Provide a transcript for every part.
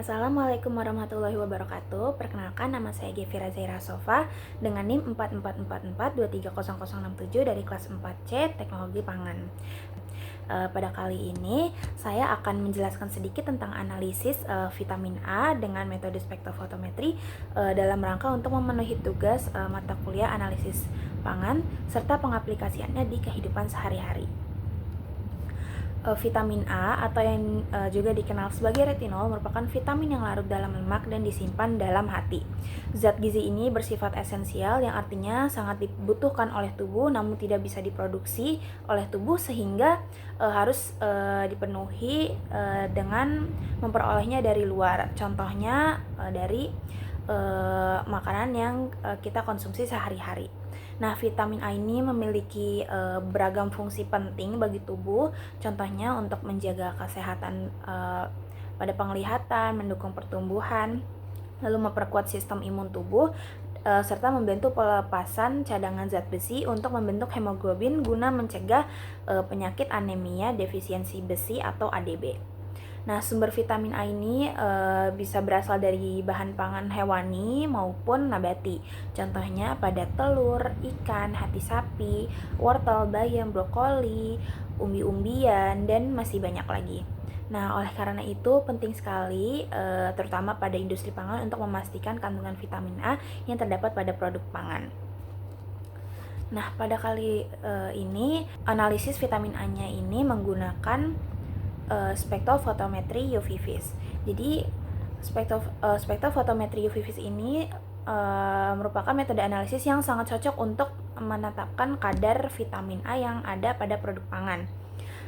Assalamualaikum warahmatullahi wabarakatuh. Perkenalkan, nama saya Gevira Zaira Sofa dengan NIM 4444230067 dari kelas 4C Teknologi Pangan. Pada kali ini saya akan menjelaskan sedikit tentang analisis vitamin A dengan metode spektrofotometri dalam rangka untuk memenuhi tugas mata kuliah analisis pangan serta pengaplikasiannya di kehidupan sehari-hari. Vitamin A atau yang juga dikenal sebagai retinol merupakan vitamin yang larut dalam lemak dan disimpan dalam hati. Zat gizi ini bersifat esensial yang artinya sangat dibutuhkan oleh tubuh namun tidak bisa diproduksi oleh tubuh sehingga harus dipenuhi dengan memperolehnya dari luar. Contohnya dari makanan yang kita konsumsi sehari-hari. Nah, vitamin A ini memiliki beragam fungsi penting bagi tubuh, contohnya untuk menjaga kesehatan pada penglihatan, mendukung pertumbuhan, lalu memperkuat sistem imun tubuh, serta membantu pelepasan cadangan zat besi untuk membentuk hemoglobin guna mencegah penyakit anemia defisiensi besi atau ADB. Nah, sumber vitamin A ini bisa berasal dari bahan pangan hewani maupun nabati. Contohnya pada telur, ikan, hati sapi, wortel, bayam, brokoli, umbi-umbian, dan masih banyak lagi. Nah, oleh karena itu penting sekali terutama pada industri pangan untuk memastikan kandungan vitamin A yang terdapat pada produk pangan. Nah, pada kali ini analisis vitamin A-nya ini menggunakan spektrofotometri UV vis. Jadi spektrofotometri UV vis ini merupakan metode analisis yang sangat cocok untuk menetapkan kadar vitamin A yang ada pada produk pangan.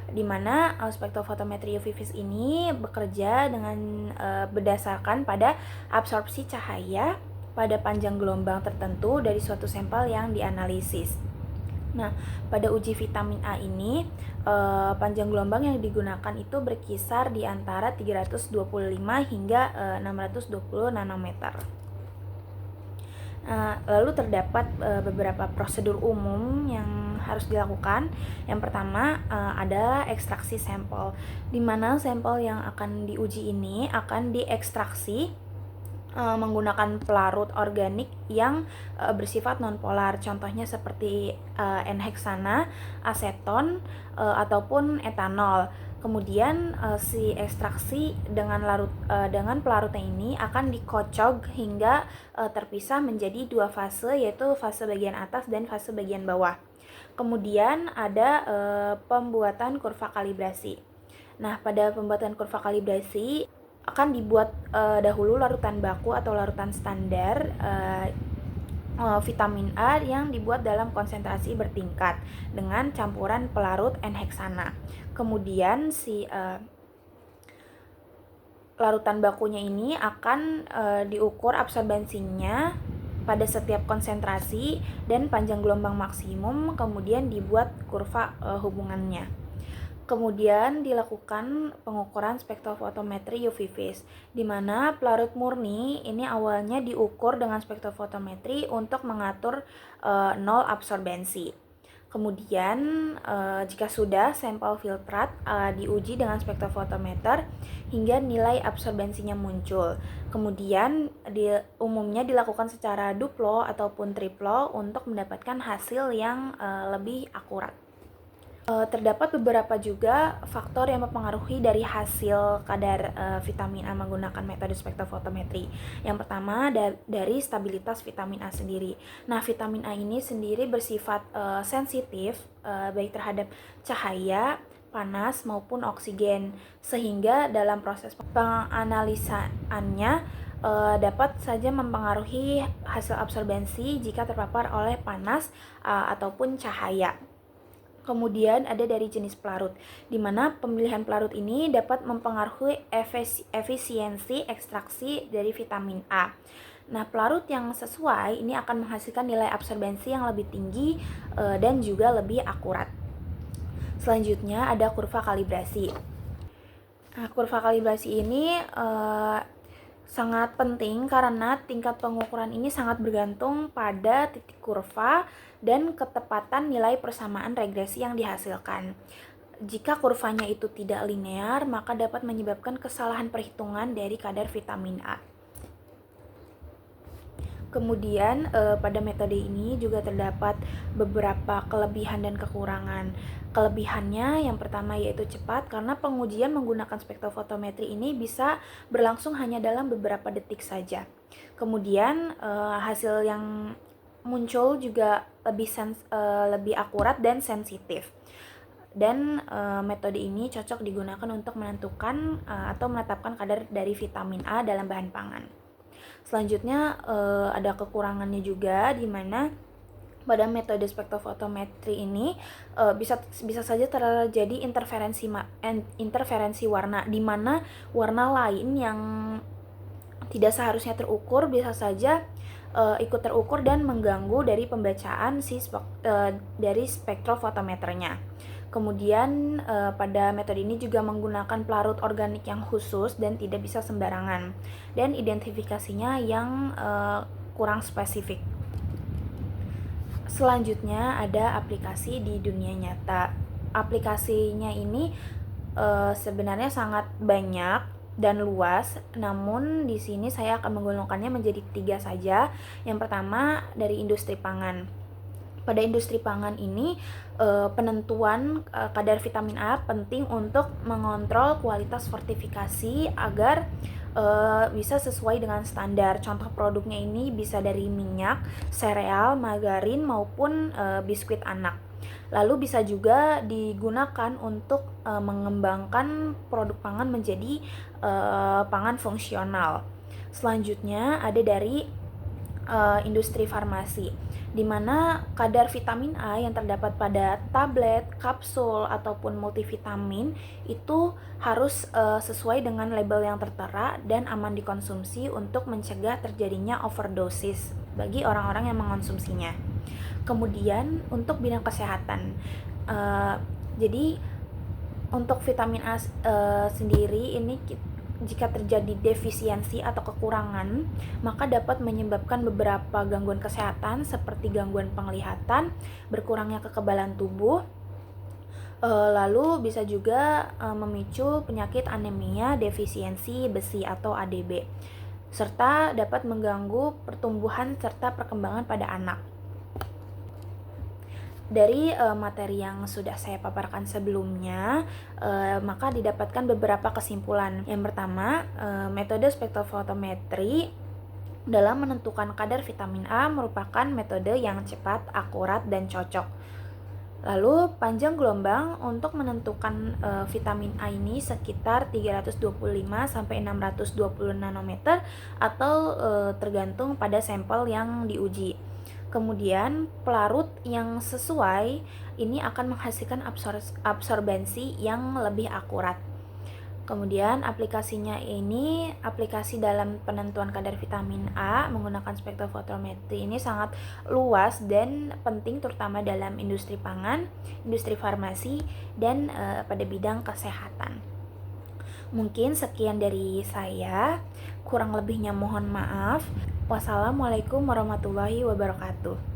Di mana spektrofotometri UV vis ini bekerja dengan berdasarkan pada absorpsi cahaya pada panjang gelombang tertentu dari suatu sampel yang dianalisis. Nah, pada uji vitamin A ini, panjang gelombang yang digunakan itu berkisar di antara 325 hingga 620 nanometer. Lalu terdapat beberapa prosedur umum yang harus dilakukan. Yang pertama adalah ekstraksi sampel, di mana sampel yang akan diuji ini akan diekstraksi menggunakan pelarut organik yang bersifat nonpolar, contohnya seperti N-heksana, aseton, ataupun etanol. Kemudian si ekstraksi dengan pelarutnya ini akan dikocok hingga terpisah menjadi dua fase, yaitu fase bagian atas dan fase bagian bawah. Kemudian ada pembuatan kurva kalibrasi. Nah, pada pembuatan kurva kalibrasi akan dibuat dahulu larutan baku atau larutan standar vitamin A yang dibuat dalam konsentrasi bertingkat dengan campuran pelarut N-heksana. Kemudian si larutan bakunya ini akan diukur absorbensinya pada setiap konsentrasi dan panjang gelombang maksimum, kemudian dibuat kurva hubungannya. Kemudian dilakukan pengukuran spektrofotometri UV vis, di mana pelarut murni ini awalnya diukur dengan spektrofotometri untuk mengatur nol absorbensi. Kemudian jika sudah, sampel filtrat diuji dengan spektrofotometer hingga nilai absorbensinya muncul. Kemudian umumnya dilakukan secara duplo ataupun triplo untuk mendapatkan hasil yang lebih akurat. Terdapat beberapa juga faktor yang mempengaruhi dari hasil kadar vitamin A menggunakan metode spektrofotometri. Yang pertama dari stabilitas vitamin A sendiri. Nah, vitamin A ini sendiri bersifat sensitif baik terhadap cahaya, panas maupun oksigen, sehingga dalam proses penganalisaannya dapat saja mempengaruhi hasil absorbensi jika terpapar oleh panas ataupun cahaya. Kemudian ada dari jenis pelarut, di mana pemilihan pelarut ini dapat mempengaruhi efisiensi ekstraksi dari vitamin A. Nah, pelarut yang sesuai ini akan menghasilkan nilai absorbensi yang lebih tinggi dan juga lebih akurat. Selanjutnya ada kurva kalibrasi. Nah, kurva kalibrasi ini sangat penting karena tingkat pengukuran ini sangat bergantung pada titik kurva dan ketepatan nilai persamaan regresi yang dihasilkan. Jika kurvanya itu tidak linear, maka dapat menyebabkan kesalahan perhitungan dari kadar vitamin A. Kemudian pada metode ini juga terdapat beberapa kelebihan dan kekurangan. Kelebihannya yang pertama yaitu cepat, karena pengujian menggunakan spektrofotometri ini bisa berlangsung hanya dalam beberapa detik saja. Kemudian hasil yang muncul juga lebih akurat dan sensitif. Dan metode ini cocok digunakan untuk menentukan atau menetapkan kadar dari vitamin A dalam bahan pangan. Selanjutnya ada kekurangannya juga, di mana pada metode spektrofotometri ini bisa saja terjadi interferensi warna, di mana warna lain yang tidak seharusnya terukur bisa saja ikut terukur dan mengganggu dari pembacaan dari spektrofotometernya. Kemudian pada metode ini juga menggunakan pelarut organik yang khusus dan tidak bisa sembarangan, dan identifikasinya yang kurang spesifik. Selanjutnya ada aplikasi di dunia nyata. Aplikasinya ini sebenarnya sangat banyak dan luas, namun di sini saya akan menggolongkannya menjadi 3 saja. Yang pertama dari industri pangan. Pada industri pangan ini penentuan kadar vitamin A penting untuk mengontrol kualitas fortifikasi agar bisa sesuai dengan standar. Contoh produknya ini bisa dari minyak, sereal, margarin maupun biskuit anak. Lalu bisa juga digunakan untuk mengembangkan produk pangan menjadi pangan fungsional. Selanjutnya ada dari industri farmasi, di mana kadar vitamin A yang terdapat pada tablet, kapsul, ataupun multivitamin itu harus sesuai dengan label yang tertera dan aman dikonsumsi untuk mencegah terjadinya overdosis bagi orang-orang yang mengonsumsinya. Kemudian untuk bidang kesehatan, jadi untuk vitamin A sendiri ini jika terjadi defisiensi atau kekurangan, maka dapat menyebabkan beberapa gangguan kesehatan seperti gangguan penglihatan, berkurangnya kekebalan tubuh, lalu bisa juga memicu penyakit anemia defisiensi besi atau ADB, serta dapat mengganggu pertumbuhan serta perkembangan pada anak. Dari materi yang sudah saya paparkan sebelumnya, maka didapatkan beberapa kesimpulan. Yang pertama, metode spektrofotometri dalam menentukan kadar vitamin A merupakan metode yang cepat, akurat, dan cocok. Lalu panjang gelombang untuk menentukan vitamin A ini sekitar 325-620 nanometer atau tergantung pada sampel yang diuji. Kemudian pelarut yang sesuai ini akan menghasilkan absorbensi yang lebih akurat. Kemudian aplikasinya ini aplikasi dalam penentuan kadar vitamin A menggunakan spektrofotometri ini sangat luas dan penting, terutama dalam industri pangan, industri farmasi, dan pada bidang kesehatan. Mungkin sekian dari saya, kurang lebihnya mohon maaf. Wassalamualaikum warahmatullahi wabarakatuh.